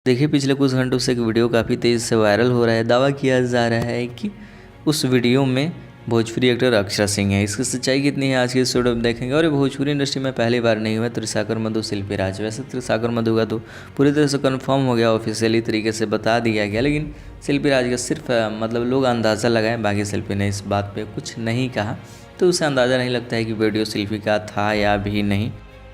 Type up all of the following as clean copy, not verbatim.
देखिए पिछले कुछ घंटों से एक वीडियो काफ़ी तेज़ी से वायरल हो रहा है। दावा किया जा रहा है कि उस वीडियो में भोजपुरी एक्टर अक्षरा सिंह है। इसकी सच्चाई कितनी है आज की इस वीडियो में देखेंगे। और ये भोजपुरी इंडस्ट्री में पहली बार नहीं हुआ त्रिसागर मधु शिल्पी राज। वैसे त्रिसागर मधु का तो पूरी तरह से कन्फर्म हो गया, ऑफिशियली तरीके से बता दिया गया, लेकिन शिल्पी राज का सिर्फ लोग अंदाज़ा लगाए, बाकी शिल्पी ने इस बात पर कुछ नहीं कहा, तो उसे अंदाज़ा नहीं लगता है कि वीडियो शिल्पी का था या भी नहीं।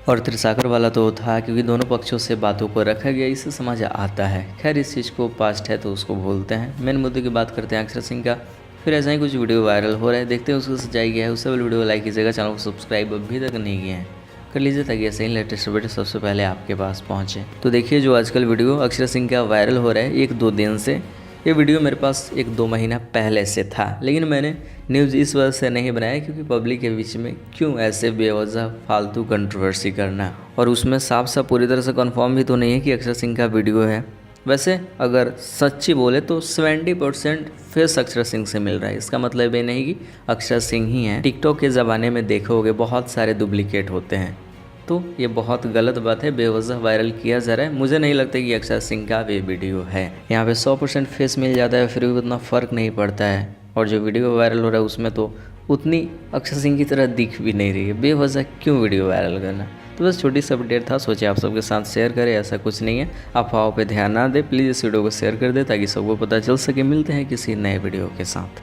और त्रिसागर वाला तो था, क्योंकि दोनों पक्षों से बातों को रखा गया, इससे समझ आता है। खैर इस चीज़ को पास्ट है तो उसको भूलते हैं। मेन मुद्दे की बात करते हैं अक्षरा सिंह का। फिर ऐसा ही कुछ वीडियो वायरल हो रहा है, देखते हैं उसको सच्चाई क्या है। उससे पहले वीडियो को लाइक कीजिएगा, चैनल को सब्सक्राइब अभी तक नहीं किए हैं कर लीजिए, ताकि ऐसे ही लेटेस्ट वीडियो सबसे पहले आपके पास पहुँचे। तो देखिए जो आजकल वीडियो अक्षरा सिंह का वायरल हो रहा है 1-2 दिन से, ये वीडियो मेरे पास 1-2 महीना पहले से था, लेकिन मैंने न्यूज़ इस वजह से नहीं बनाया क्योंकि पब्लिक के बीच में क्यों ऐसे बेवजह फालतू कंट्रोवर्सी करना। और उसमें साफ साफ पूरी तरह से कंफर्म भी तो नहीं है कि अक्षरा सिंह का वीडियो है। वैसे अगर सच्ची बोले तो 70% फेस अक्षरा सिंह से मिल रहा है। इसका मतलब ये नहीं कि अक्षरा सिंह ही हैं। टिकटॉक के ज़माने में देखे होगे बहुत सारे डुप्लीकेट होते हैं, तो ये बहुत गलत बात है, बेवजह वायरल किया जा रहा है। मुझे नहीं लगता कि अक्षरा सिंह का ये वीडियो है। यहाँ पे 100% फेस मिल जाता है, फिर भी उतना फ़र्क नहीं पड़ता है। और जो वीडियो वायरल हो रहा है उसमें तो उतनी अक्षरा सिंह की तरह दिख भी नहीं रही है। बेवजह क्यों वीडियो वायरल करना। तो बस छोटी सा अपडेट था, सोचे आप सबके साथ शेयर करें। ऐसा कुछ नहीं है, अफवाहों पे ध्यान ना दें। प्लीज़ इस वीडियो को शेयर कर दें ताकि सबको पता चल सके। मिलते हैं किसी नए वीडियो के साथ।